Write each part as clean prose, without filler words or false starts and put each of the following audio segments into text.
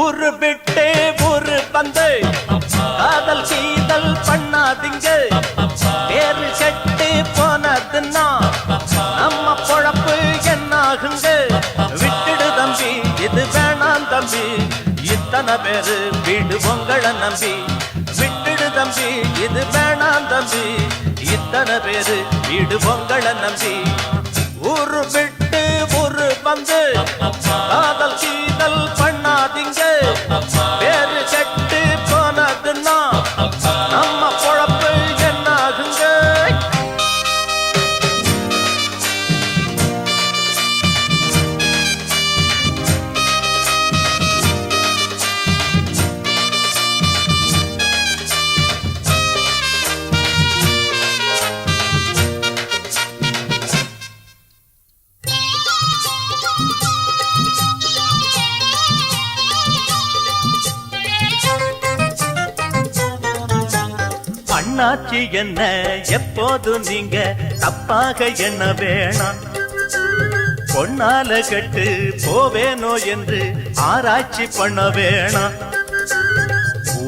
ஊரு விட்டு ஊரு வந்து காதல் கீதல் பண்ணாதீங்க. பேரு கெட்டு போனதுன்னா நம்ம பொழப்பு என்னாகுங்க. விட்டுடு தம்பி, இது வேணாம் தம்பி, இத்தனை பேரு வீடு உங்களை நம்பி. விட்டுடு தம்பி, இது வேணாம் தம்பி, இத்தனை பேரு வீடு உங்களை நம்பி. ஊரு விட்டு ஊரு வந்து காதல் கீதல் பண்ணாதீங்க. பேரு கெட்டு போனதுன்னா நம்ம பொழப்பு என்னாகுங்க. அண்ணாச்சி என்ன எப்போது நீங்க தப்பாக என்ன வேணாம். பொன்னால கெட்டு போவேனோ என்று ஆராய்ச்சி பண்ண வேணாம்.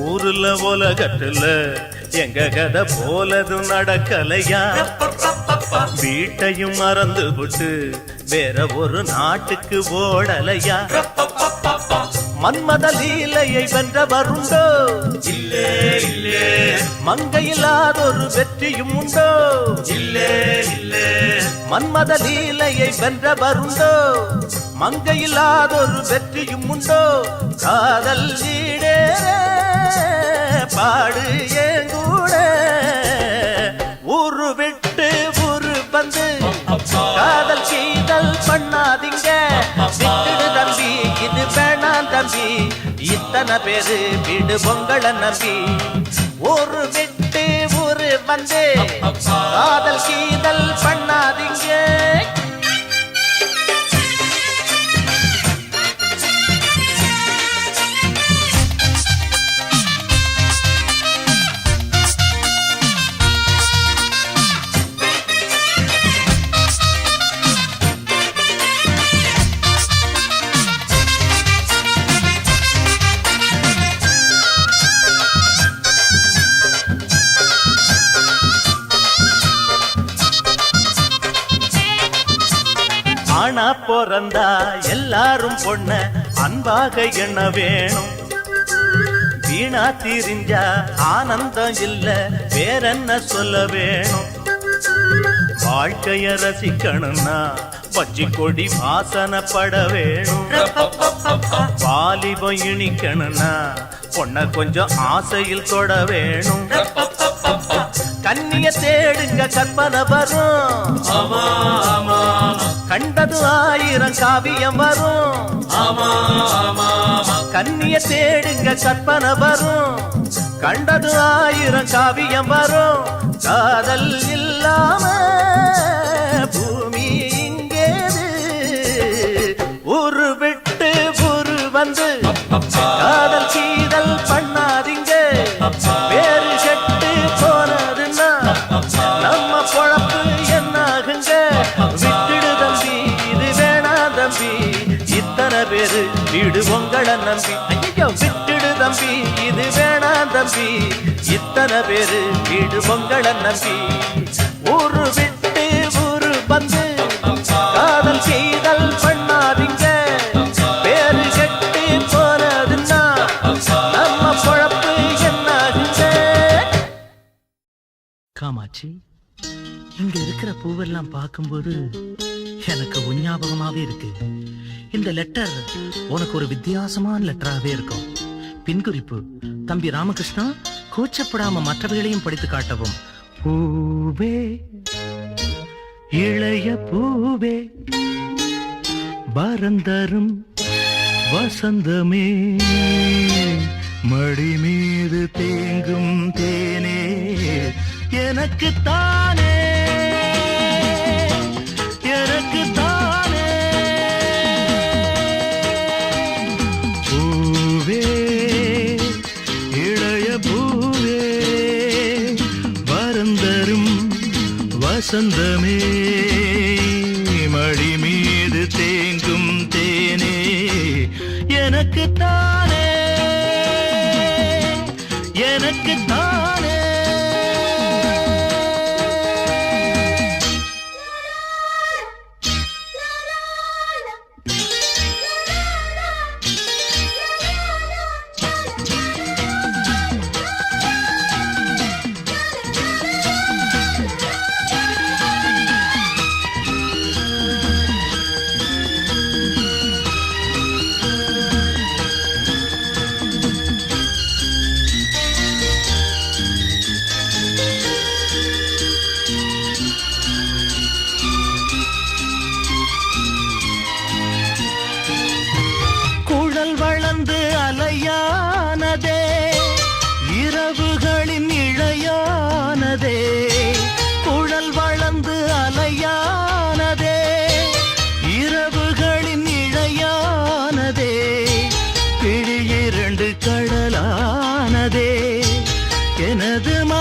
ஊருல உலகத்துல எங்க கதை போலதும் நடக்கலையா. வீட்டையும் மறந்து விட்டு வேற ஒரு நாட்டுக்கு ஓடலையா. மன்மத லீலையை வென்றவருண்டோ? இல்லே இல்லே. மங்கையில்லாதொரு வெற்றியும் உண்டோ? இல்லே இல்லே. மன்மத லீலையை வென்றவருண்டோ? மங்கையில்லாதொரு வெற்றியும் உண்டோ? காதல் ஈடேற பாடு ஏங்கூட. ஊரு விட்டு ஊரு வந்து காதல் கீதல் பண்ணாதீங்க. விட்டுடு தம்பி, இது வேணாம் தம்பி, இத்தனை பேரு வீடு உங்களை நம்பி. ஊரு விட்டு ஊரு வந்து காதல் கீதல் பண்ணாதீங்க. ஆனா பிறந்தா எல்லாரும் பொண்ண அன்பாக எண்ண வேணும். வீணா திரிஞ்சா ஆனந்தம் இல்ல, வேறென்ன சொல்ல வேணும். வாழ்க்கைய ரசிக்கணும்னா பச்சி கொடி வாசனப்பட வேணும். வாலிபம் இனிக்கணும்னா பொண்ண கொஞ்சம் ஆசையில் தொட வேணும். கண்ணிய தேடுங்க கற்பனை வரும். கண்டது 1000 காவியம் வரும். கண்ணிய தேடுங்க கற்பனை வரும். கண்டது 1000 காவியம் வரும். காதல் இல்லாம பூமி இங்கேது. ஊரு விட்டு ஊரு வந்து காதல் கீதல் பண்ணாதீங்க. வேறு கெட்டு போனதுன்னா நம்ம பொழப்பு என்னாகுங்க. விட்டுடு தம்பி, இது வேணாம் தம்பி, இத்தனை பேரு வீடு உங்களை நம்பி. ஐயோ, விட்டுடு தம்பி, இது வேணாம் தம்பி, இத்தனை பேரு வீடு உங்களை நம்பி. ஊரு விட்டு ஊரு வந்து காதல் செய்தல் பண்ணாதீங்க. பேரு கெட்டு போனதுன்னா நம்ம பொழப்பு என்னாகுங்க. காமாட்சி, இங்க இருக்கிற பூவெல்லாம் பார்க்கும்போது எனக்கு உன் ஞாபகமாவே இருக்கு. இந்த லெட்டர் உனக்கு ஒரு வித்தியாசமான லெட்டராகவே இருக்கும். பின்குறிப்பு: தம்பி ராமகிருஷ்ணா, கூச்சப்படாம மற்றவைகளையும் படித்து காட்டவும். பூவே, இளைய பூவே, பரந்தரும் வசந்தமே, மடி மீது தேங்கும் தேனே, எனக்கு தானே, எனக்கு தானே. பூவே, இளைய பூவே, பரந்தரும் வசந்தமே, மடி மீது தேங்கும் தேனே, எனக்கு தானே.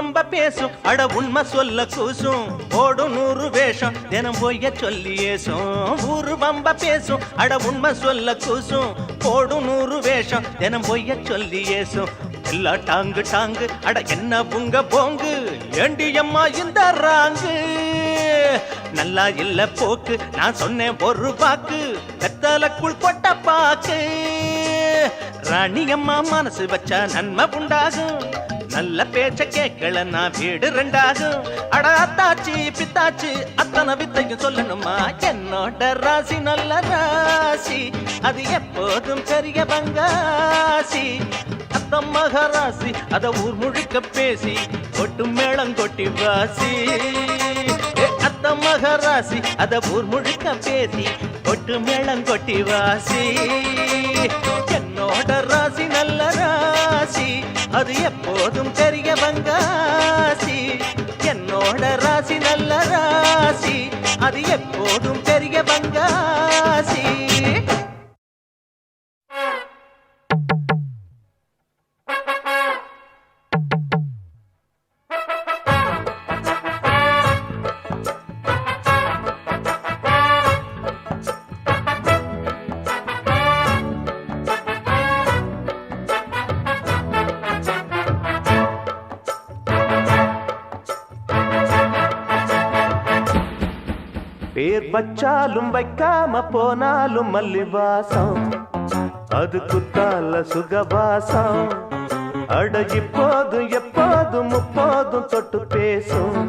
வம்ப பேசும் அட உண்மை சொல்ல கூசும் ஓடும் 100 வேஷம் தினம் பொய்ய சொல்லி ஏசும் ஊரு வம்ப பேசும் அட உண்மை சொல்ல கூசும் ஓடும் 100 வேஷம் தினம் பொய்ய சொல்லி ஏசும் எல்லா டாங்கு டாங்கு அட என்ன புங்க போங்கு ஏண்டி அம்மா இந்த ராங்கு நல்லா இல்ல போக்கு நான் சொன்னேன் ஒரு பாக்கு வெத்தலக்குள் கொட்ட பாக்கு ராணி அம்மா மனசு வச்சா நன்மை உண்டாகும் நல்ல பேச்ச கேட்கல நான் வீடு 2 ஆகும் அட அத்தாச்சி பித்தாச்சி அத்தனை வித்தையும் சொல்லணுமா என்னோட ராசி நல்ல ராசி அது எப்போதும் பெரிய பங்காசி அத்தம் மகராசி அத ஊர் முழுக்க பேசி கொட்டு மேளம் கொட்டி வாசி அத்தம் மகராசி அத ஊர் முழுக்க பேசி கொட்டு மேளம் கொட்டி வாசி என்னோட ராசி நல்ல ராசி அது எப்போதும் பெரிய பங்காசி என்னோட ராசி நல்ல ராசி அது எப்போதும் பெரிய பங்காசி பேர் வச்சாலும் வைக்காம போனாலும் மல்லிவாசம் அது குத்தால சுகவாசம் அட இப்போதும் எப்போதும் முப்போதும் தொட்டு பேசும்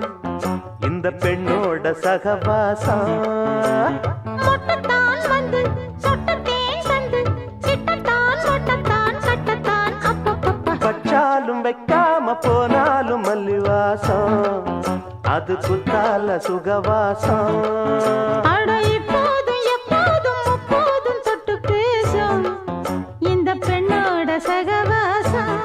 இந்த பெண்ணோட சகவாசம் வச்சாலும் வைக்காம போனாலும் மல்லிவாசம் அது குத்தால சுகவாசம் அட இப்போதும் எப்போதும் முப்போதும் தொட்டு பேசும் இந்த பெண்ணோட சகவாசம்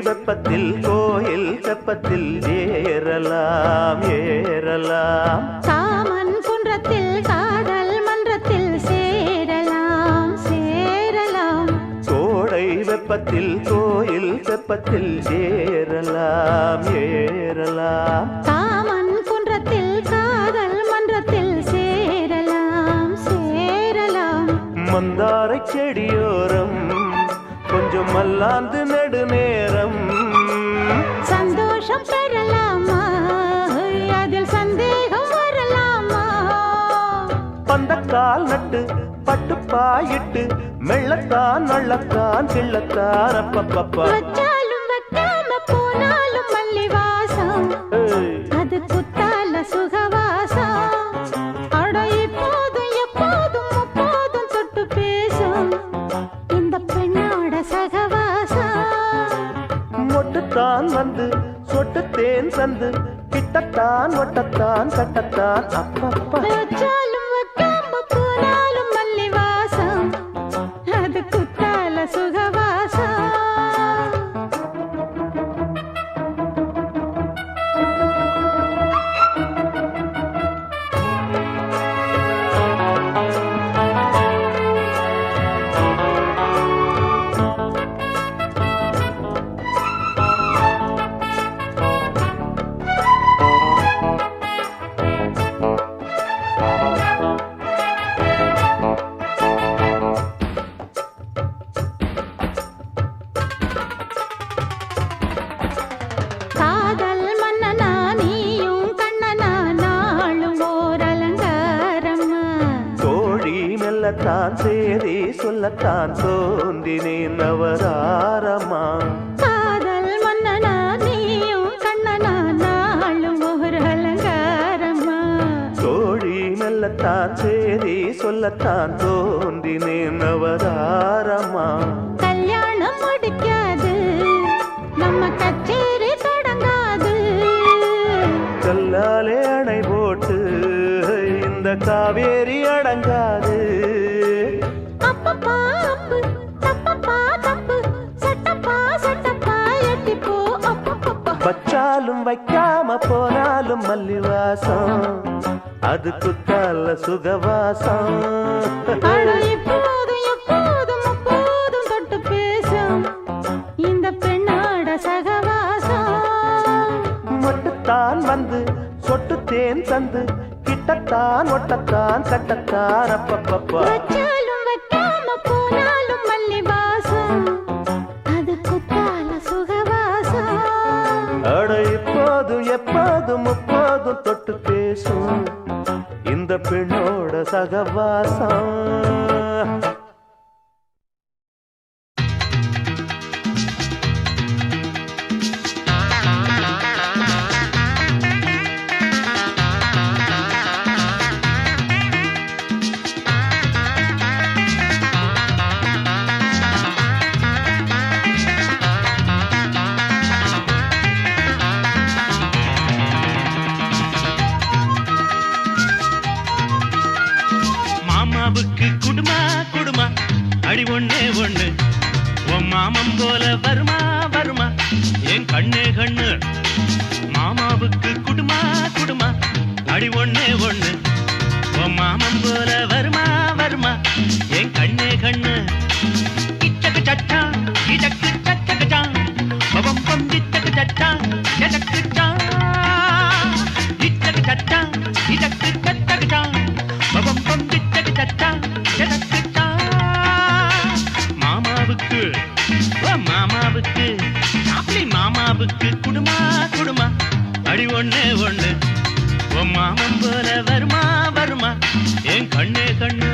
வெப்பத்தில் கோயில் தெப்பத்தில் ஏறலாம் ஏறலாம் காமன் குன்றத்தில் காதல் மன்றத்தில் சேரலாம் சேரலாம் கோடை வெப்பத்தில் கோயில் தெப்பத்தில் ஏறலாம் ஏறலாம் காமன் குன்றத்தில் காதல் மன்றத்தில் சேரலாம் சேரலாம் மந்தாரை செடியோரம் கொஞ்சம் மல்லாந்து நெடுநேரம் சந்தோஷம் பெறலாமா அதில் சந்தேகம் வரலாமா பந்தக்கால் நட்டு பட்டுப்பாயிட்டு மெள்ளத்தான் நள்ளத்தான் கிள்ளத்தான் அப்பப்பப்பா வச்சாலும் வைக்காம போனாலும் மல்லிவாசம் அது குத்தால சுகவாசம் அட இப்போதும் எப்போதும் முப்போதும் தொட்டு பேசும் இந்த பெண்ணோட சகவாசம் மொட்டுத்தான் வந்து சொட்டு தேன் தந்து கிட்டத்தான் ஒட்டத்தான் கட்டத்தான் அப்பப்பா வச்சாலும் வைக்காம போனாலும் மல்லிவாசம் அது குத்தால சுகவாசம் காதல் மன்னனா நீயும் கண்ணனா நாளும் ஓர் அலங்காரம்மா தோழி மெல்லத்தான் சேரி சொல்லத்தான் தோன்றினேன் அவதாரமா காதல் மன்னனா நீயும் கண்ணனா நாளும் ஓர் அலங்காரம்மா தோழி மெல்லத்தான் சொல்லத்தான் சேதி சொல்லத்தான் தோன்றினேன் அவதாரமா. கல்யாணம் முடிக்காது நம்ம கச்சேரி தொடங்காது. கல்லாலே அணை போட்டு இந்த காவேரி அடங்காது. அப்பப்பா அப்பு தப்பப்பா தப்பு சட்டப்பா சட்டப்பா எட்டிப்போ அப்பப்பப்பா. வச்சாலும் வைக்காம போனாலும் மல்லிவாசம் அது குத்தால சுகவாசம். அட எப்போதும் எப்போதும் எப்போதும் தொட்டு பேசும் இந்த பெண்ணோட சகவாசம். மொட்டுத்தான் வந்து சொட்டு தேன் தந்து கிட்டத்தான் ஒட்டத்தான் கட்டத்தான் அப்பப்பப்பா. வச்சாலும் வைக்காம போனாலும் மல்லி வாசம் அது குத்தால சுகவாசம். அட இப்போதும் எப்போதும் முப்போதும் தொட்டு பேசும் இந்த பெண்ணோட சகவாசம். மாமாவுக்கு குடுமா குடுமா அடி ஒண்ணே ஒண்ணு உன் மாமன் போல வருமா வருமா என் கண்ணே கண்ணு. மாமாவுக்கு குடுமா குடுமா அடி ஒண்ணே ஒண்ணு உன் மாமன் போல வருமா வருமா என் கண்ணே கண்ணு. இச்சக்கு சச்சா இதக்கு சச்சகச்சா பவம் பந்தித்தக்கு சச்சா எதக்கு சா இச்சக்கு சச்சா இதக்கு சச்சகச்சா பவம் பந்தித்தக்கு சச்சா எதக்கு சா. மாமாவுக்கு மாமாவுக்கு அப்படி மாமாவுக்கு குடுமா குடுமா அடி ஒண்ணே ஒண்ணு உன் மாமன் போல வருமா வருமா என் கண்ணே கண்ணு.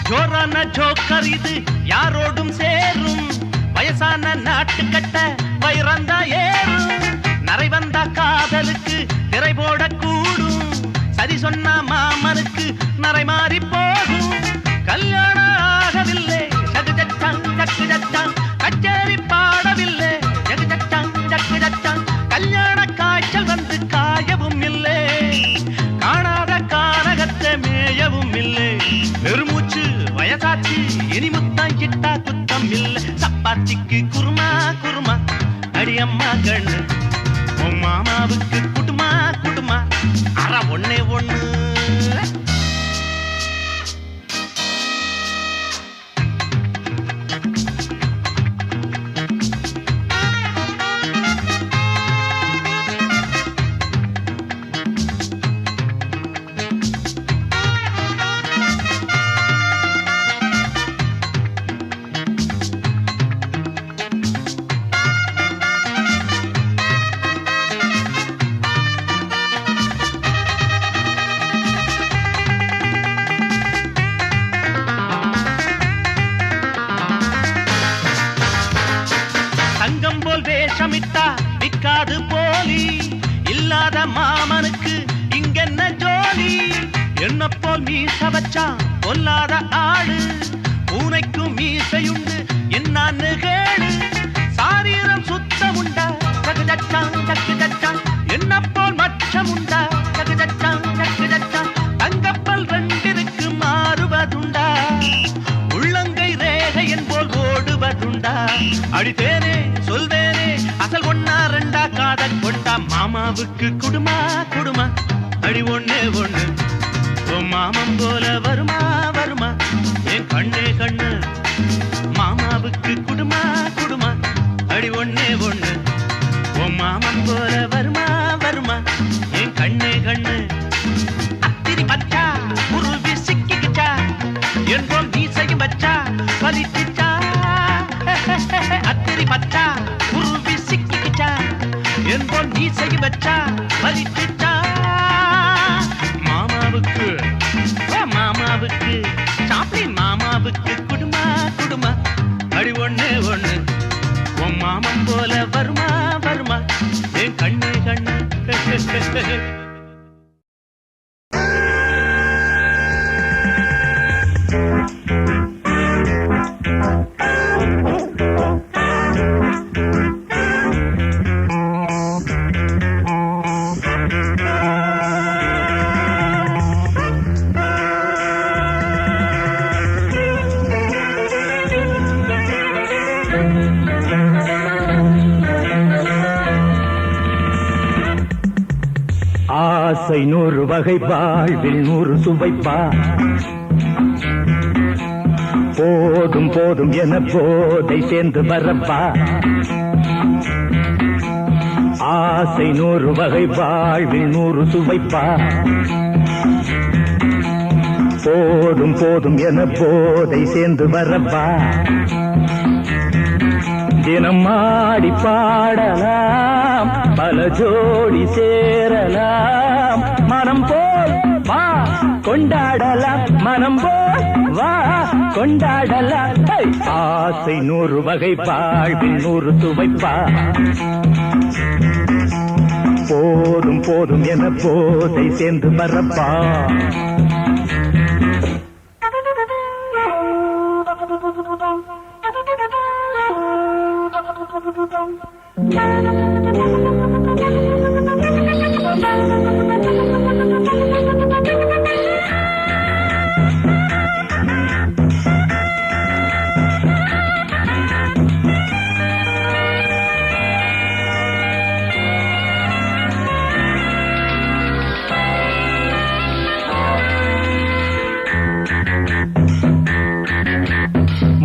ஜோரான ஜோக்கர் இது யாரோடும் சேரும் வயசான நாட்டு கட்ட வைரந்தா ஏறும். நரை வந்தா காதலுக்கு திரை போட கூடும் சரி சொன்ன மாமனுக்கு நரை மாறி போகும். கல்யாணம் ஆகவில்லை சகு சச்சான் சக்கு சச்சான் கச்சேரி பாடவில்லை ஜகு சச்சான் சக்கு சச்சான். கல்யாண காய்ச்சல் வந்து காயவும் இல்லை காணாத கானகத்தை மேயவும் இல்லை. பெருமூச்சு வயசாச்சு இனி முத்தம் கிட்டா குத்தம் இல்லை. சப்பாத்திக்கு குருமா குருமா அடி அம்மா கண்ணு உன் மாமாவுக்கு குடுமா குடுமா அற ஒண்ணே ஒண்ணு. தங்கம் போல் வேஷமிட்டா விக்காது போலி இல்லாத மாமனுக்கு இங்கென்ன ஜோலி. என்ன போல் மீச வச்சா பொல்லாத ஆடு பூனைக்கும் மீசையுண்டு என்னான்னு கேடு. சாரீரம் சுத்தமுண்டா சகு சச்சான் சக்கு சச்சான் என்ன போல் மச்சமுண்டா சகு சச்சான் சக்கு சச்சான். தங்கப்பல் ரெண்டிற்கு மாறுவதுண்டா உள்ளங்கை ரேகை என்போல் ஓடுவதுண்டா. அடித்தேனே சொல்வேனே அசல் ஒன்னா ரெண்டா காதல் கொண்டா. மாமாவுக்கு குடுமா குடுமா அடி ஒண்ணே ஒண்ணு உன் மாமன் போல வருமா வருமா என் கண்ணே கண்ணு. மாமாவுக்கு குடுமா மாமன் போல வருமா வருமா என் கண்ணு கண்ணு அத்திரி பச்சா உருவி சிக்கிக்கிச்சா என்போம் மீசையும் வச்சா பலிச்சுச்சா அத்திரி பச்சா உருவி சிக்கிக்கிச்சா என்போம் மீசையும் வச்சா பலிச்சுச்சா மாமாவுக்கு மாமாவுக்கு சாப்பிளின் மாமாவுக்கு குடுமா குடுமா அடி ஒண்ணு ஒண்ணு உன் மாமன் போல வருமா வருமா என் கண்ணு கண்ணு ஆசை 100 வகை வாழ்வில் 100 சுவைப்பா போதும் போதும் என போதை சேர்ந்து வரப்பா ஆசை 100 வகை வாழ்வில் 100 சுவைப்பா போதும் போதும் என போதை சேர்ந்து வரப்பா தினம் ஆடி பாடலாம் பல ஜோடி சேரலாம் மனம் போல் வா கொண்டாடலாம் மனம் போல் வா கொண்டாடலாம் ஆசை 100 வகை வாழ்வில் 100 சுவைப்பா போதும் போதும் என போதை சேர்ந்து வரப்பா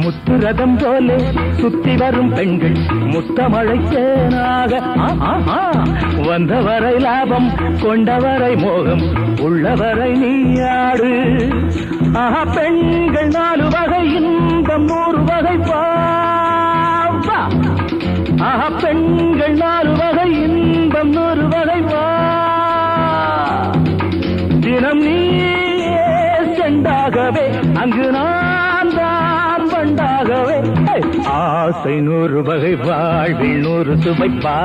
முத்துரதம் போலே சுத்தி வரும் பெண்கள் முத்தமழைக்கேனாக வந்தவரை லாபம் கொண்டவரை மோகம் உள்ளவரை நீயாடு பெண்கள் 4 வகை இன்பம் 100 வகை பாவா பெண்கள் 4 வகை இன்பம் 100 வகை வா தினம் நீ செண்டாகவே அங்கு நான் தான் பண்டாகவே ஆசை 100 வகை வாழ்வில் 100 சுவைப்பா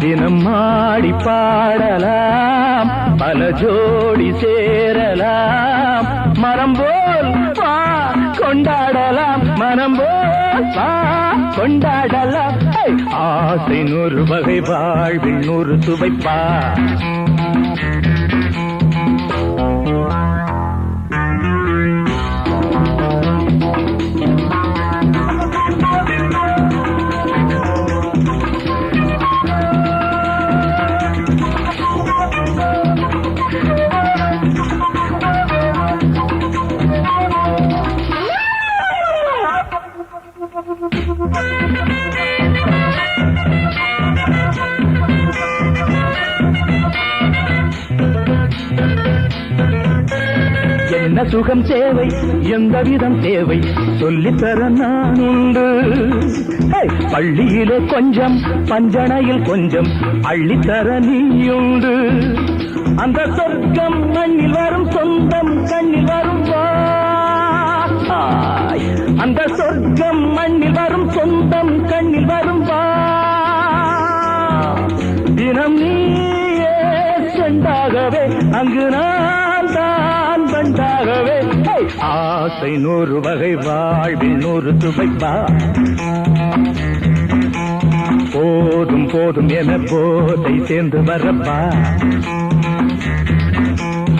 தினம் ஆடி பாடலாம் பல ஜோடி சேரலாம் மரம் போல் வா கொண்டாடலாம் மனம் போல் வா கொண்டாடலாம் ஆசை 100 வகை வாழ்வில் 100 சுவைப்பா என்ன சுகம் தேவை எந்த விதம் தேவை சொல்லித்தர நான் உண்டு பள்ளியிலே கொஞ்சம் பஞ்சனையில் கொஞ்சம் அள்ளித்தர நீயுண்டு அந்த சொர்க்கம் மண்ணில் வரும் சொந்தம் கண்ணில் வரும் அந்த சொர்க்கம் மண்ணில் வரும் சொந்தம் கண்ணில் வரும் தினம் நீயே செண்டாகவே அங்கு நான் தான் பண்டாகவே ஆசை 100 வகை வாழ்வில் 100 சுவைப்பா போதும் போதும் என போதை சேர்ந்து வரப்பா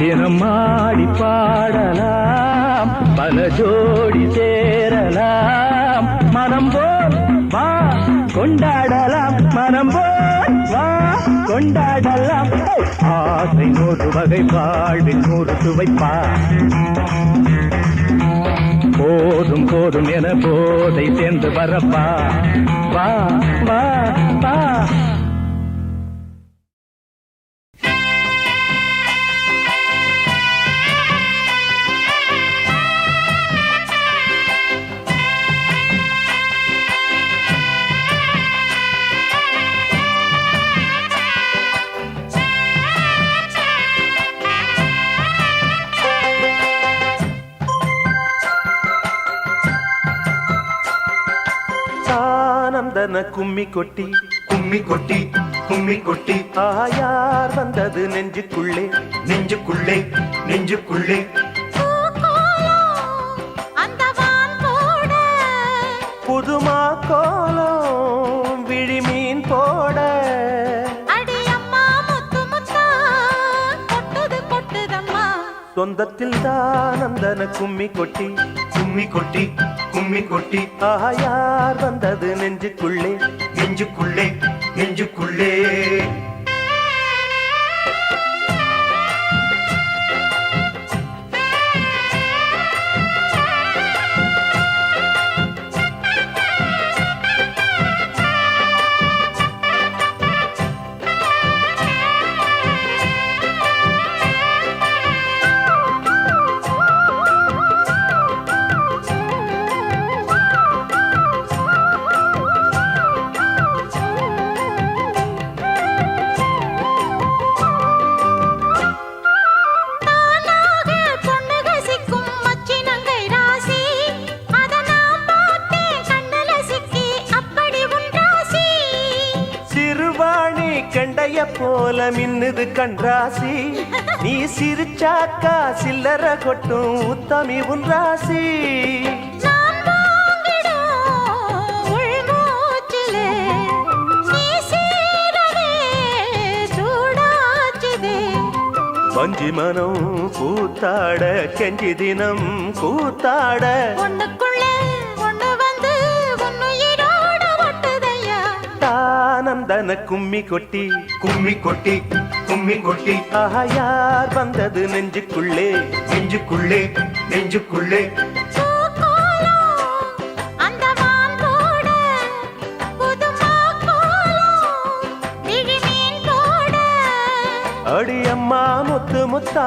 தினம் ஆடி பாடலாம் பல ஜோடி சேரலாம் மனம் போல் வா கொண்டாடலாம் மனம் போல் வா கொண்டாடலாம் ஆசை 100 வகை வாழ்வில் 100 சுவைப்பா போதும் போதும் என போதை சேர்ந்து வரப்பா வா வா தானந்தன கும்மி கொட்டி கும்மி கொட்டி கும்மி கொட்டி யார் வந்தது நெஞ்சுக்குள்ளே நெஞ்சுக்குள்ளே நெஞ்சுக்குள்ளே அந்த வான் போட புதுமா கோலம் விழிமீன் போட அடி அம்மா முத்து முத்தா கொட்டுது கொட்டுதம்மா சொந்தத்தில் தானந்தன கும்மி கொட்டி கும்மி கொட்டி கும்மி கொட்டி யார் வந்தது நெஞ்சுக்குள்ளே நெஞ்சுக்குள்ளே நெஞ்சுக்குள்ளே கண்டைய போல மின்னுது கண்ராசி நீ சிரிச்சாக்கா சில்லற கொட்டும் உத்தமி உன் ராசி வஞ்சி மனம் கூத்தாட கெஞ்சி தினம் கூத்தாட தானந்தன கும்மி கொட்டி கும்மி கொட்டி கும்மி கொட்டி யார் வந்தது நெஞ்சுக்குள்ளே நெஞ்சுக்குள்ளே நெஞ்சுக்குள்ளே அடி அம்மா முத்து முத்தா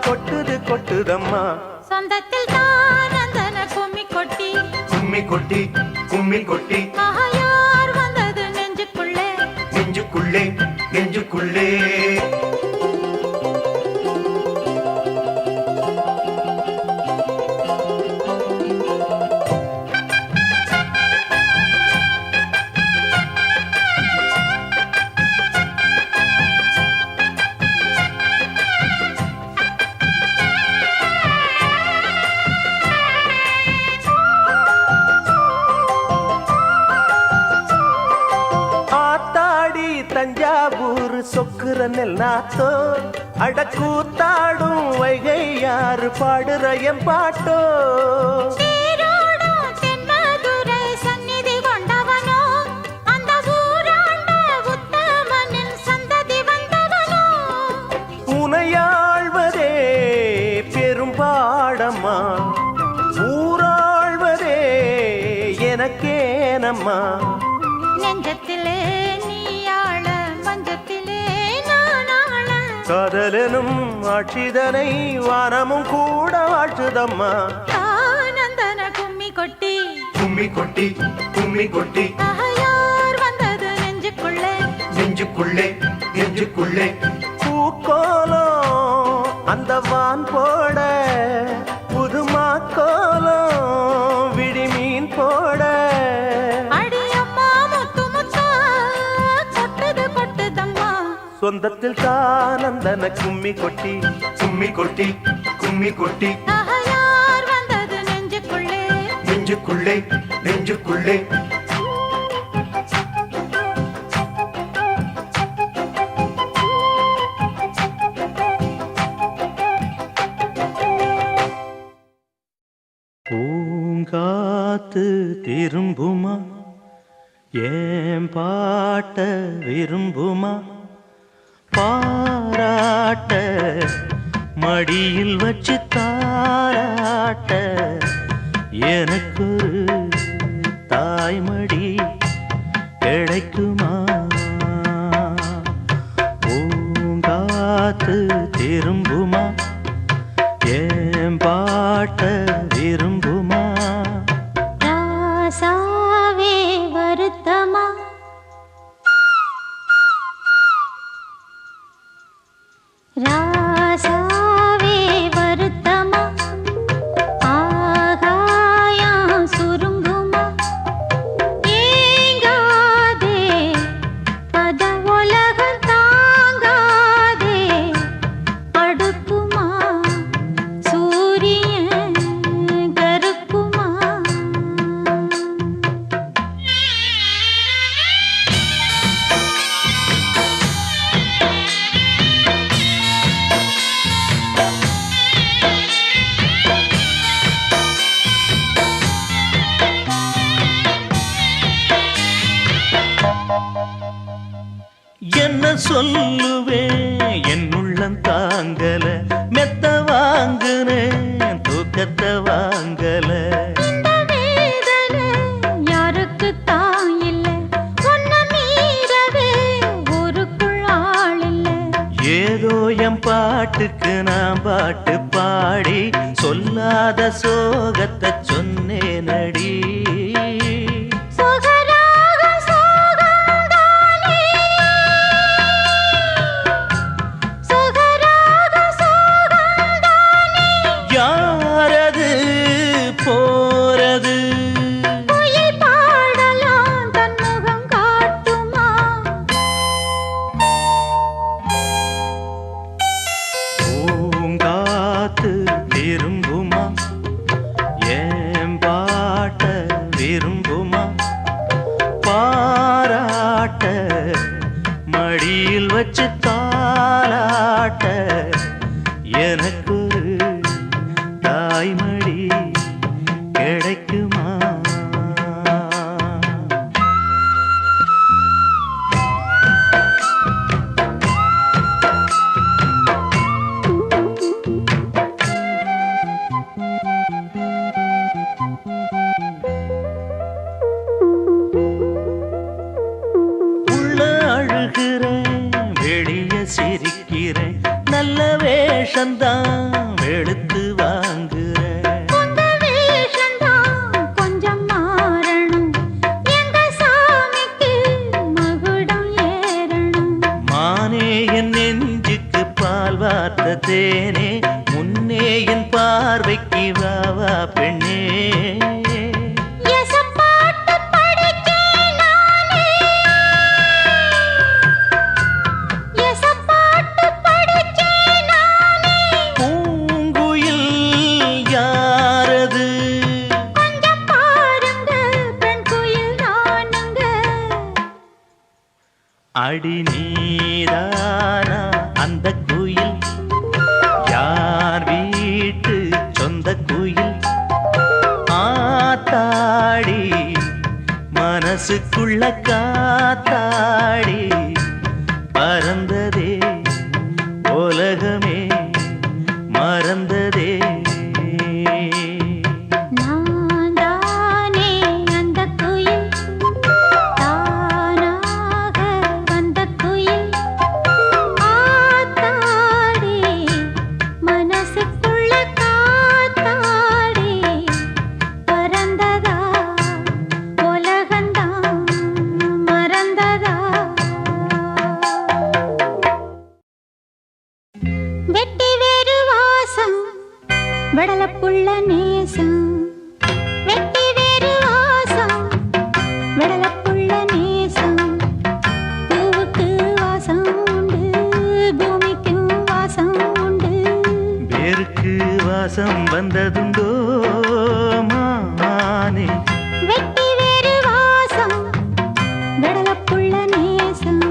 கொட்டுது கொட்டுதம்மா சொந்தத்தில் தானந்தன கும்மி கொட்டி கும்மி கொட்டி கும்மி கொட்டி யார் வந்தது நெஞ்சுக்குள்ளே நெஞ்சுக்குள்ளே நெஞ்சுக்குள்ளே தஞ்சாவூர் சொக்குற நெல் நாத்தோ அடக்கூத்தாடும் வைகை யாரு பாடுற என் பாட்டோ உனையாழ்வதே பெரும் பாடம்மா ஊராழ்வதே எனக்கேனம்மா நெஞ்சத்திலே காதலனும் ஆட்சிதனை வானமும் கூட வாழ்த்துதம்மா தானந்தன கும்மி கொட்டி கும்மி கொட்டி கும்மி கொட்டி யார் வந்தது நெஞ்சுக்குள்ளே நெஞ்சுக்குள்ளே நெஞ்சுக்குள்ளே பூக்கோலம் அந்த வான் போட புதுமா கோலம் விழிமீன் போட சொந்தத்தில் தானந்தன கும்மி கொட்டி கும்மி கொட்டி கும்மி கொட்டி யார் வந்தது நெஞ்சுக்குள்ளே நெஞ்சுக்குள்ளே நெஞ்சுக்குள்ளே பூங்காத்து திரும்புமா ஏன் பாட்ட விரும்புமா பாராட்ட மடியில் வச்சு தாராட்ட எனக்கு தாய்மடி கிடைக்குமா பூங்காத்து திரும்புமா ஏன் பாட்ட விரும்புமா ராசாவே வருத்தமா ராசாவே வருத்தமா ஆகாயம் சுருங்குமா ஏ என்ன சொல்லுவேன் என் உள்ளம் தாங்கல, மெத்த வாங்குனேன் தூக்கத்தை வாங்கல. இந்த வேதனை யாருக்கு தான் இல்ல, உன்னை மீறவே ஊருக்குள் ஆள் இல்ல. ஏதோ என் பாட்டுக்கு நான் பாட்டு பாடி சொல்லாத சோகத்தை சொன்னேனடி. சுகராகம் சோகம்தானே, சுகராகம் சோகம்தானே. யாரது போறது, குயில் பாடலாம் தன் முகம் காட்டுமா. பூங்காத்து விரும்புமா, ஏன் பாட்ட விரும்புமா, பாராட்ட மடியில் வச்சு தாலாட்ட எனக்கு தாய்மடி கிடைக்குமா. உள்ள அழுகிறேன் வெளிய சிரிக்கிறேன், நல்ல வேஷந்தான் வெளுத்து வாங்குறேன். உங்க வேஷம்தான் கொஞ்சம் மாறணும், எங்க சாமிக்கு மகுடம் ஏறணும். மானே என் நெஞ்சுக்கு பால் வார்த்த தேனே, முன்னே என் பார்வைக்கு வாவா பெண்ணே. எசப்பாட்டு படிச்சேன் நானே, எசப்பாட்டு படிச்சேன் நானே. பூங்குயில் யாரது, கொஞ்சம் பாருங்க பெண் குயில் நானுங்க. அடி நீதானா அந்த குயில், யார் வீட்டு சொந்த குயில். ஆத்தாடி மனசுக்குள்ள காத்தாடி பறந்ததே உலகமே மறந்ததே. நான் தானே அந்த குயில், தானாக வந்த குயில். ஆத்தாடி மனசுக்குள்ள காத்தாடி பறந்ததா உலகந்தான் மறந்ததா. வெட்டி வேறு வாசம் விடலப்புள்ள நேசம், வெட்டி வேறு வாசம் விடலப்புள்ள நேசம். பூவுக்கு வாசம் உண்டு, பூமிக்கும் வாசம் உண்டு. வேருக்கு வாசம் வந்ததுண்டோ மானே, வெட்டி வேறு வாசம் விடலப்புள்ள நேசம்.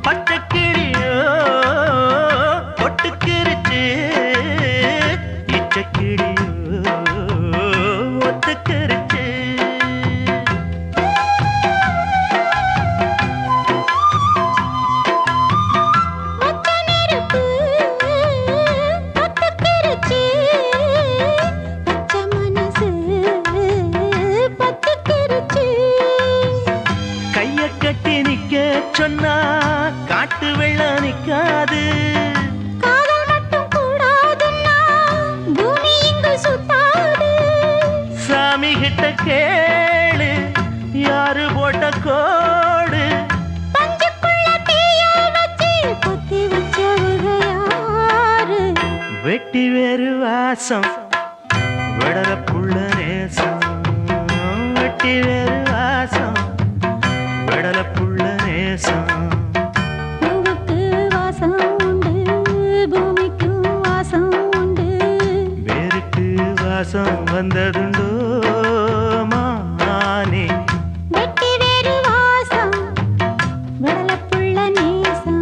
பச்சைக்கிளியோ ஒட்டுக்கிருச்சு, இச்சக்கிளியோ ஒத்துக்கிருச்சு. மொச்ச நெருப்பு பத்துக்கிருச்சு, பச்சை மனசு பத்துக்கிருச்சு. கைய கட்டி நிக்க சொன்னா காட்டு வெள்ளம் நிக்காது. காதல் மட்டும் கூடாதுன்னா பூமி இங்கு சுத்தாது. சாமி கிட்ட கேளு யாரு போட்ட கோடு, பஞ்சுக்குள்ள தீயை வச்சு பொத்தி வச்சவங்க யாரு? வெட்டி வேறு வாசம் விடல புள்ள நேசம் வெட்டி வேறு வாசம் விடல புள்ள நேசம் பூவுக்கு வாசம் உண்டு பூமிக்கும் வாசம் உண்டு வேருக்கு வாசம் வந்ததுண்டோ மானே வெட்டி வேறு வாசம் விடலப்புள்ள நேசம்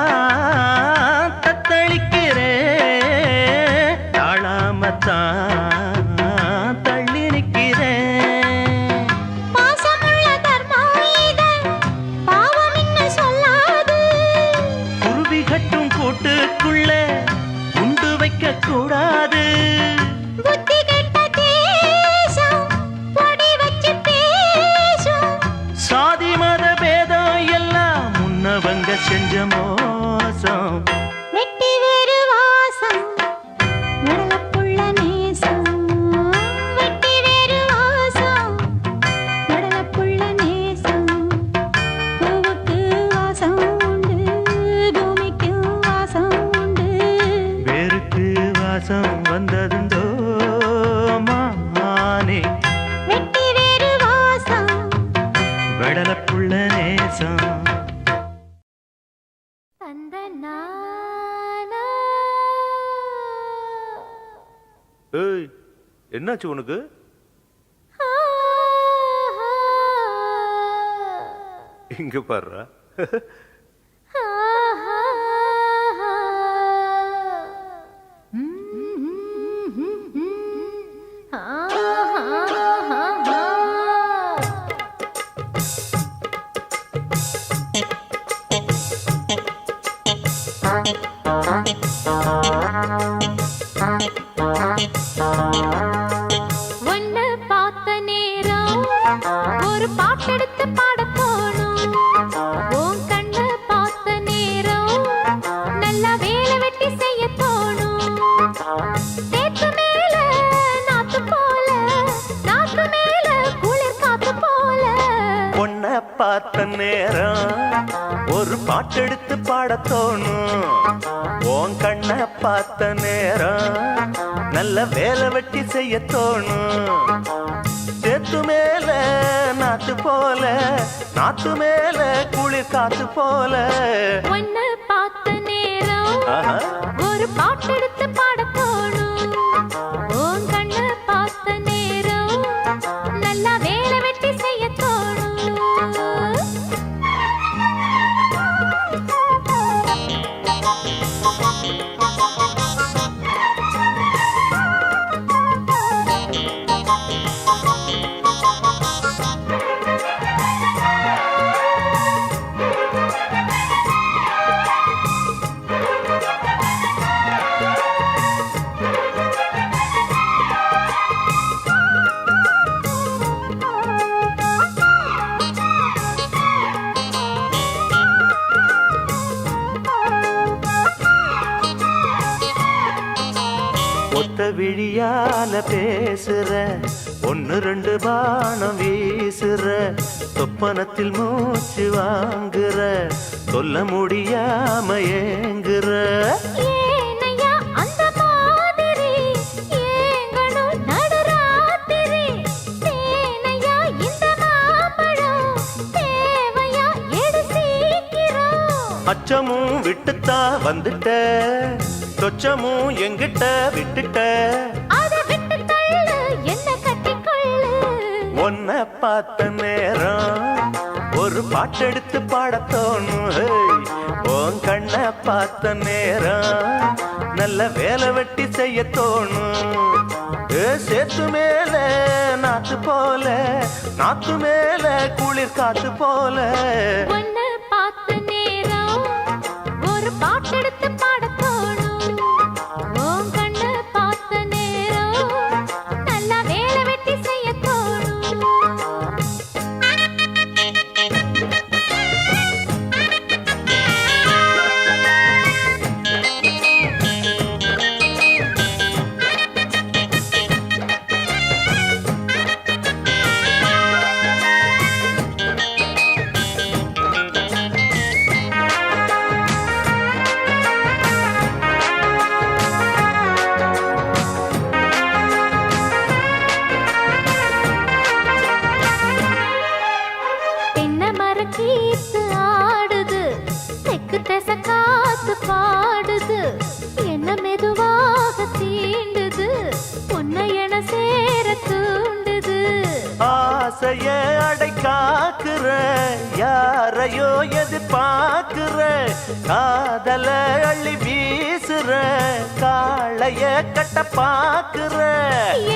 சொல்லாமத்தான் தத்தளிக்கிறேன் தாழாமத்தான் தள்ளி நிற்கிறேன் பாசமுள்ள தர்மம் இது பாவம் இன்னும் சொல்லாது குருவி கட்டும் கூட்டுக்குள்ள குண்டு வைக்க கூடாது புத்தி கெட்ட தேசம் பொடி வச்சு பேசும் சாதி மத பேதம் எல்லாம் முன்னவங்க செஞ்ச மோசம் வெட்டி வேறு வாசம் விடலப்புள்ள நேசம் வெட்டி வேறு வாசம் விடலப்புள்ள நேசம் பூவுக்கு வாசம் உண்டு பூமிக்கு வாசம் உண்டு வேருக்கு வாசம் வந்ததுண்டோ மானே வெட்டி வேறு வாசம் விடலப்புள்ள நேசம் அந்த நானா ஏய் என்னாச்சு உனக்கு இங்க பாருடா ஒன்னு பார்த்த நேரம் ஒரு பாட்டெடுத்து பாடத் தோணும் உன் கண்ண பார்த்த நேரம் நல்லா வேலை வெட்டி செய்ய தோணும் தேத்து மேல நாத்து போல நாத்து மேல குளிர் காத்து போல பொண்ண பார்த்த நேரம் ஒரு பாட்டெடுத்து பாடத் தோணும் உன் கண்ண பார்த்த நேரம் நல்ல வேலை வெட்டி செய்ய தோணும் சேத்து மேல நாத்து போல நாத்து மேல குளிர் காத்து போல ஒன்னு பார்த்த நேரம் ஆஹா. ஒரு பாட்டெடுத்து பாடத் தோணும் உன் கண்ண பார்த்த நேரம் நல்லா வேலை வெட்டி செய்ய தோணும் ஒத்த விழியால பேசுற ஒன்னு ரெண்டு பானம் வீசுற சொப்பனத்தில் மூச்சு வாங்குற சொல்ல முடியாம ஏங்குற ஏனையா அந்த மாதிரி ஏங்கணும் நடுராத்திரி தேனையா இந்த மாம்பழம் தேவையா எடு சீக்கிரம் அச்சமும் விட்டுத்தா வந்துட்ட, தொச்சமும் எங்கிட்ட விட்டுட்ட. அதை விட்டு தள்ளு, என்ன கட்டிக்கொள்ளு. உன்னை பார்த்த நேரம் ஒரு பாட்டெடுத்து பாடத் தோணும். ஹேய், உன் கண்ணை பார்த்த நேரம் நல்ல வேலை வெட்டி செய்ய தோணும். சேத்து மேல நாத்து போல, நாத்து மேல குளிர் காத்து போல. உன்னை பார்த்த நேரம் ஒரு பாட்டெடுத்து பாடத் தோணும். உன் கண்ணை பார்த்த நேரம் நல்லா வேலை வெட்டி செய்ய தோணும். தென்னை மரக்கீத்து ஆடுது, தெக்கு திசை காத்து பாடுது. என்ன மெதுவாக தீண்டுது, உன்னை என சேர தூண்டுது. ஆசைய அடை காக்குற, யாரையோ எதிர்பார்க்கிற. காதல அள்ளி வீசுற, காளைய கட்ட பாக்குற.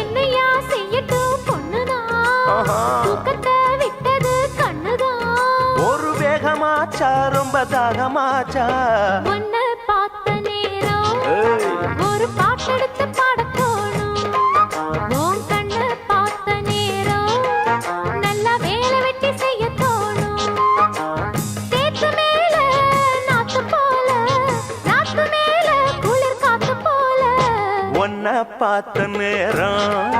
என்னையா செய்யட்டும் பொண்ணுதான், தூக்கத்தை விட்டது கண்ணுதான். ஒரு வேகமாச்சா ரொம்ப தாகமாச்சா. உன்னை பார்த்த நேரம் ஏய், ஒரு பாட்டெடுத்து பாடத் தோணும். உன் கண்ணை பார்த்த நேரம் நல்லா வேலை வெட்டி செய்ய தோணும். சேத்து மேல நாத்து போல, நாத்து மேல குளிர் காத்து போல. உன்னை பார்த்த நேரம்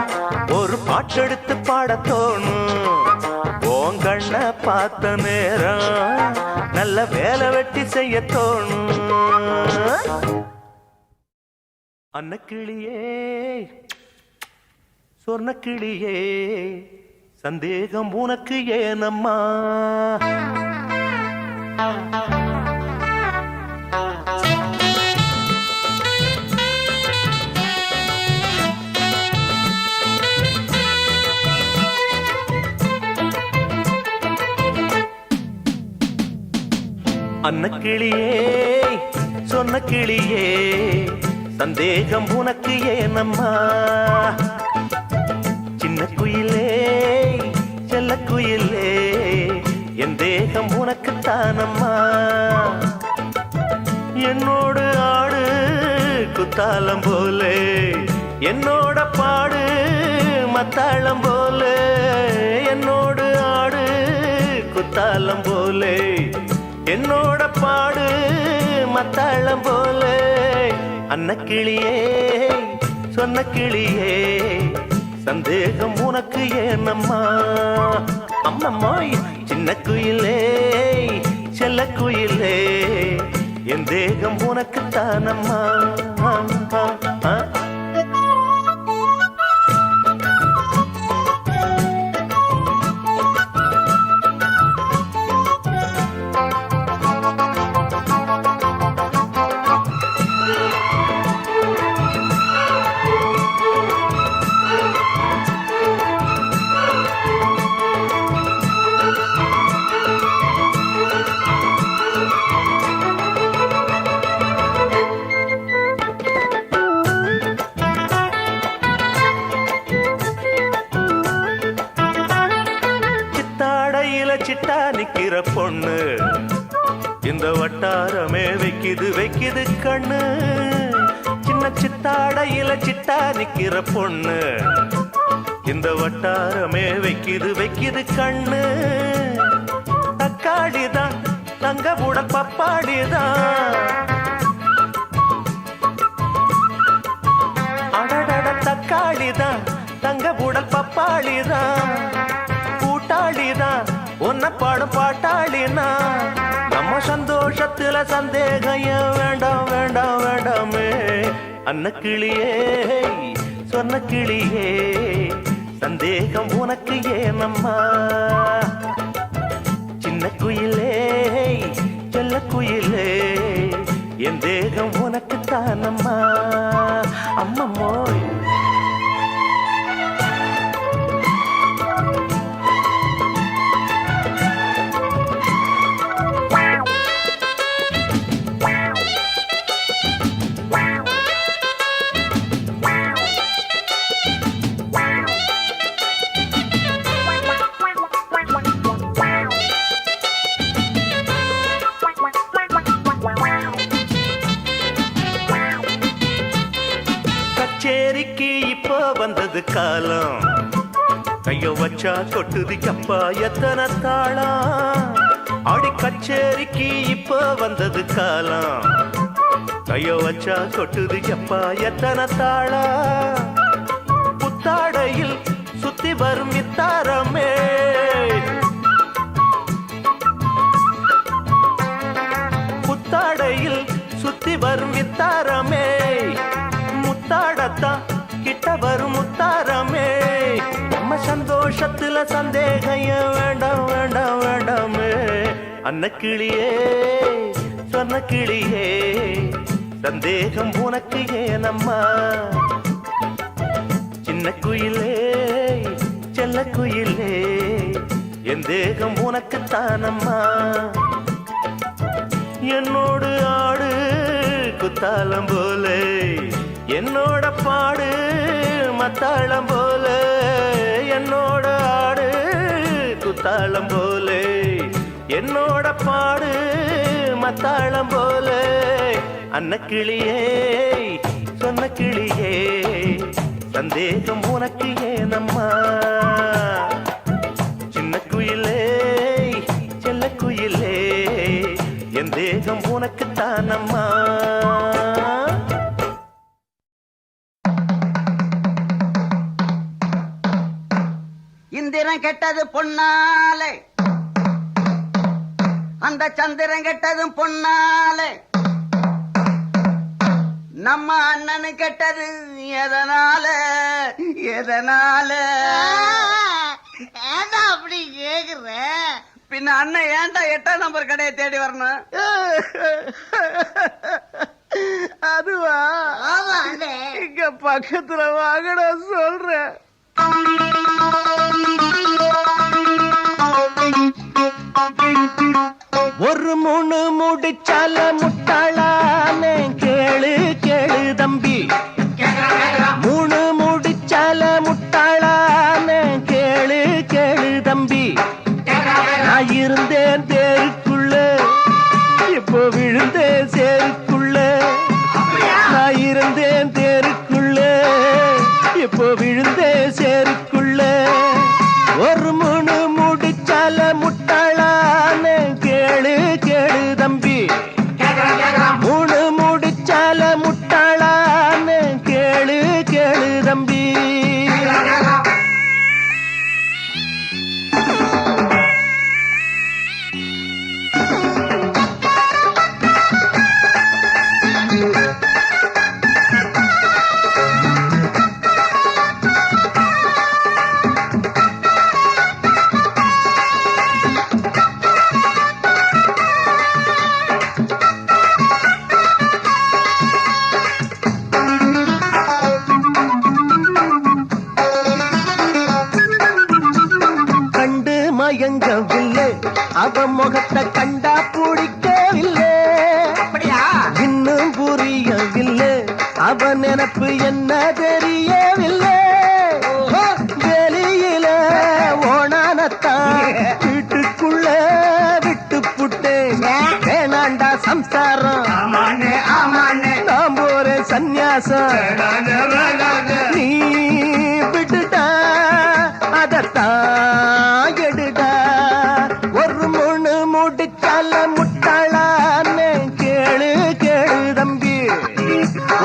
ஒரு பாட்டெடுத்து பாடத் தோணும். உன் கண்ணை பார்த்த நேரம் நல்ல வேலை வெட்டி செய்ய தோணும். அன்னக்கிளியே சொர்ணக்கிளியே, சந்தேகம் உனக்கு ஏனம்மா? அன்னக்கிளியே சொன்ன கிளியே, சந்தேகம் உனக்கு ஏனம்மா? சின்ன குயிலே செல்ல குயிலே, என் தேகம் உனக்கு தானம்மா. என்னோடு ஆடு குத்தாலம் போலே, என்னோட பாடு மத்தாளம் போலே. என்னோடு ஆடு குத்தாலம் போலே, என்னோட பாடு மத்தாளம் போலே. அன்னக்கிளியே சொன்ன கிளியே, சந்தேகம் உனக்கு ஏனம்மா? அம்மம்மாய் சின்ன குயிலே செல்ல குயிலே, என் தேகம் உனக்கு தானம்மா. சிட்டா நிக்கிற பொண்ணு, இந்த வட்டாரமே வைக்குது வைக்குது கண்ணு. சின்ன சித்தாடையில சிட்டா நிக்கிற பொண்ணு, இந்த வட்டாரமே வைக்குது வைக்குது கண்ணு. தக்காளிதான் தங்க புட பப்பாளிதான், அடடட தக்காளிதான் தங்க புட பப்பாளிதான். கூட்டாளிதான் உன்ன பாடும் பாட்டாளினா, நம்ம சந்தோஷத்துல சந்தேகம் வேண்டாம் வேண்டாம் வேண்டாமே. அன்னக்கிளியே சொன்ன கிளியே, சந்தேகம் உனக்கு ஏனம்மா? சின்ன குயிலே செல்ல குயிலே, தேகம் உனக்கு தானம்மா அம்மம்மோய். கச்சேரிக்கு இப்போ வந்தது காலம், கைய வச்சா கொட்டுது கப்பா எத்தனை தாளம். ஆடி கச்சேரிக்கு இப்போ வந்தது காலம், கைய வச்சா கொட்டுது கப்பா எத்தனை தாளம். புத்தாடையில் சுத்தி வரும் இத்தாரமே, புத்தாடையில் சுத்தி வரும் இத்தாரமே, முத்தாடத்தான் கிட்ட வரும் முத்தாரமே. நம்ம சந்தோஷத்துல சந்தேகம் வேண்டாம் வேண்டாம் வேண்டாமே. அன்னக்கிளியே சொன்ன கிளியே சந்தேகம் உனக்கு ஏனம்மா. சின்ன குயிலே செல்ல குயிலே என் தேகம் உனக்கு தானம்மா. என்னோடு ஆடு குத்தாலம் போல, என்னோட பாடு மத்தாளம் போல, என்னோட ஆடு குத்தாளம் போல, என்னோட பாடு மத்தாளம் போல. அன்னக்கிளியே சொன்ன கிளியே சந்தேகம் உனக்கு ஏனம்மா. சின்ன குயிலே செல்ல குயிலே என் தேகம் உனக்கு தானம்மா. இந்திரன் கெட்டது பொன்னாலே, அந்த சந்திரன் கெட்டதும் பொன்னாலே, நம்ம அண்ணனு கெட்டது எதனால எதனால? ஏண்டா அப்படி கேக்குற? பின்ன அண்ணன் ஏன்டா 8ஆம் நம்பர் கடையை தேடி வரணும்? அதுவா இங்க பக்கத்துல வாங்கடா சொல்றேன். ஒரு மூணு முடிச்சால முட்டாளானே கேளு கேளு தம்பி. மூணு முடிச்சால முட்டாளானே கேளு கேளு தம்பி. நான் இருந்தேன் தேருக்குள்ள, இப்போ விழுந்தேன் சேருக்குள்ள. நான் இருந்தேன் தேருக்குள்ள, இப்போ விழுந்தேன் சேருக்குள்ள. ஒரு மூணு முடிச்சால முட்டாளானே கேளு கேளு தம்பி. மூணு முடிச்சால முட்டாளானே கேளு கேளு தம்பி. மயங்கவில்லை, அவ முகத்தை கண்டா பிடிக்கவில்லை. இன்னும் புரியவில்லை, அவ நினைப்பு என்ன தெரியவில்லை. வெளியில ஓனானத்தான் வீட்டுக்குள்ள விட்டு புட்டேன். வேணாண்டா சம்சாரம், நான் போறேன் சந்நியாசம். நீ விட்டுட்டா அதத்தான் எடுடா. ஒரு மூணு முடிச்சால முட்டாளானே கேளு கேளு தம்பி.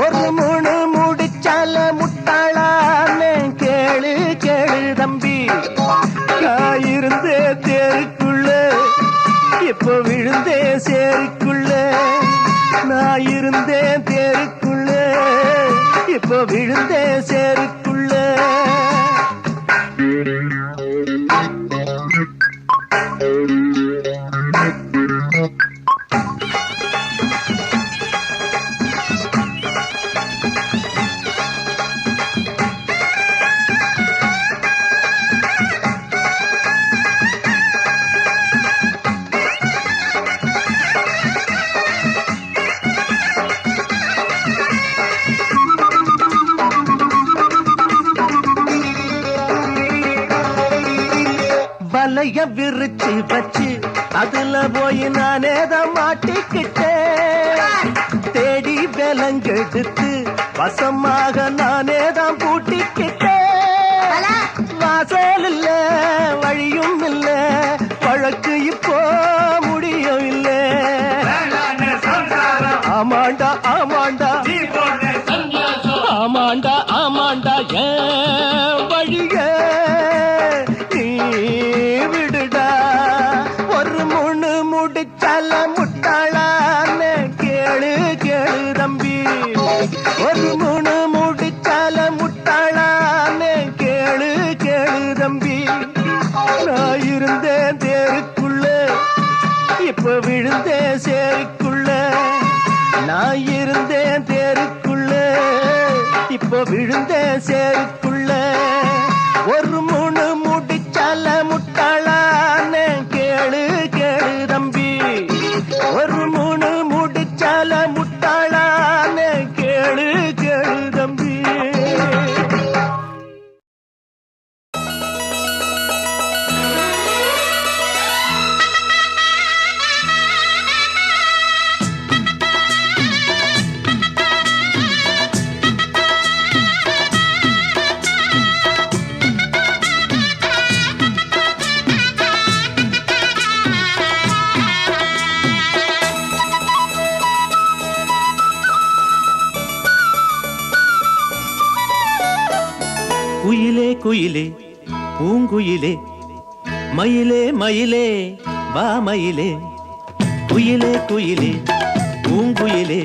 ஒரு மூணு முடிச்சால முட்டாளானே கேளு கேளு தம்பி. இருந்தே தேருக்குள்ள, இப்போ விழுந்தே சேருக்குள்ள. நான் இருந்தேன் தேருக்குள்ள, இப்போ விழுந்தே சேருக்குள்ள. வலைய விரிச்சு வச்சு அதுல போய் நானே தான் மாட்டிக்கிட்டேன். தேடி விலங்கெடுத்து வசமாக நானே தான் பூட்டிக்கிட்டேன். வாசல் இல்ல வழியும் இல்ல வழக்கு இப்போ முடியவில்லை. ஆமாண்டா ஆமாண்டா ஆமாண்டா ஆமாண்டா ஏன் வழிய நீ விடுடா. ஒரு முணு முடிச்சால முட்டாளான்னு கேளு கேளு தம்பி. ஒரு முணு முடிச்சால முட்டாளான்னு கேளு கேளு தம்பி. நான் இருந்தேன் தேருக்குள்ள இப்ப விழுந்தேன் சேருக்குள்ள. நான் இருந்தேன் தேருக்குள்ள இப்ப விழுந்தேன் சேருக்குள்ள. ஒரு முணு முடிச்சால முட்டாளான்னு கேளு கேளு தம்பி. ஒரு முணு முடிச்சால முட்டாளான்னு கேளு கேளு தம்பி. குயிலே குயிலே பூங்குயிலே மயிலே மயிலே வா மயிலே. குயிலே குயிலே பூங்குயிலே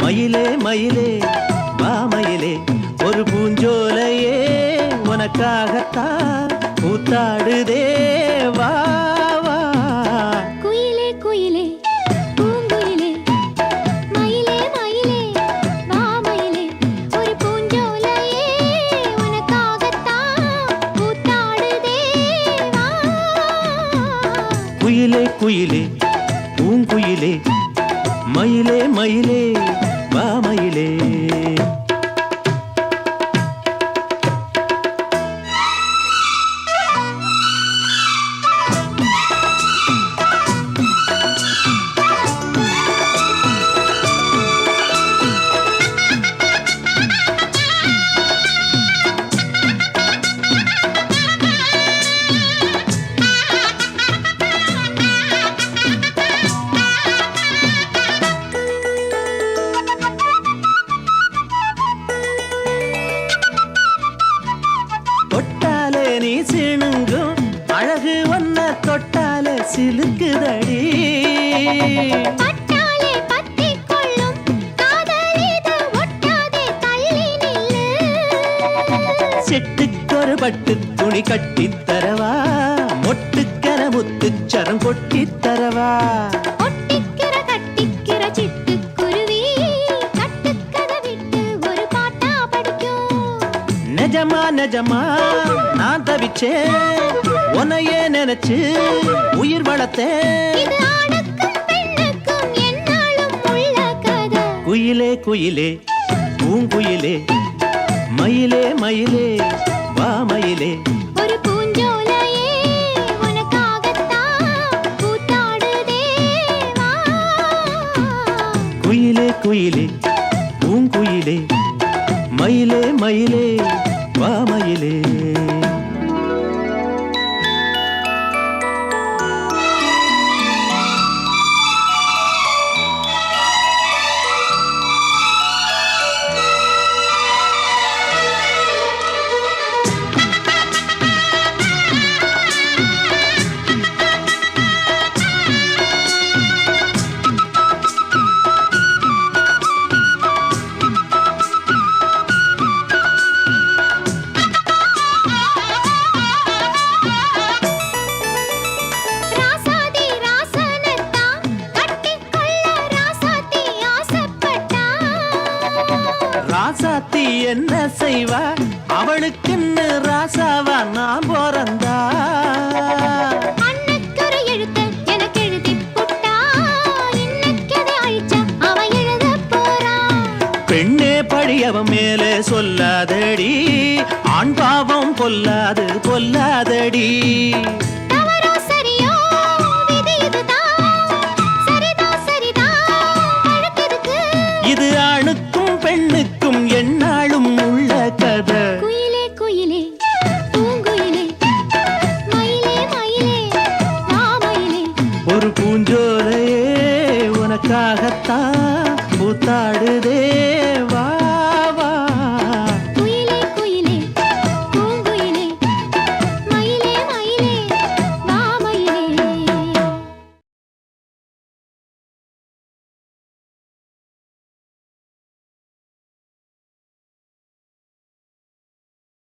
மயிலே மயிலே வா மயிலே. ஒரு பூஞ்சோலையே உனக்காகத்தான் கூத்தாடுதே வா வா. குயிலே குயிலே பூங்குயிலே மயிலே மயிலே வா மயிலே. ஒரு பூஞ்சோலையே உனக்காகத்தான் கூத்தாடுதே வா. குயிலே குயிலே பூங்குயிலே மயிலே மயிலே வா மயிலே. தொட்டாலே நீ சிணுங்கும் அழகு ஒன்ன தொட்டாலே சிலுக்குதடி. பட்டாலே பத்திக் கொள்ளும் காதல் இது ஒட்டாதே தள்ளி நில்லு. செட்டுக்கொரு பட்டு துணி கட்டித் தரவா. மொட்டுக்கர முத்துச்சரம் கொட்டித் தரவா. ஒட்டிக்கிற கட்டிக்கிற சிட்டுக்குருவி கட்டுக்கதை விட்டு ஒரு பாட்டா படிக்கும். நிஜமா நிஜமா நான் தவிச்சேன் உன்னையே நினைச்சு உயிர் வளர்த்தேன். இது ஆணுக்கும் பெண்ணுக்கும் என்னாலும் உள்ள கதை. குயிலே குயிலே பூங்குயிலே மயிலே மயிலே வா மயிலே. ஒரு பூஞ்சோலையே உனக்காகத்தான் கூத்தாடுதே வா. குயிலே குயிலே பூங்குயிலே மயிலே மயிலே வா மயிலே. ராசாத்தி என்ன செய்வா அவளுக்குன்னு ராசாவா நான் பிறந்தா. அன்னைக்கொரு எழுத்து எனக்கு எழுதி புட்டா, இன்னைக்கதை அழிச்சா அவன் எழுத போறான். பெண்ணே பழியவன் மேலே சொல்லாதடி, ஆண் பாவம் பொல்லாது பொல்லாதடி. தவறு உனக்காகத்தான் கூத்தாடுதே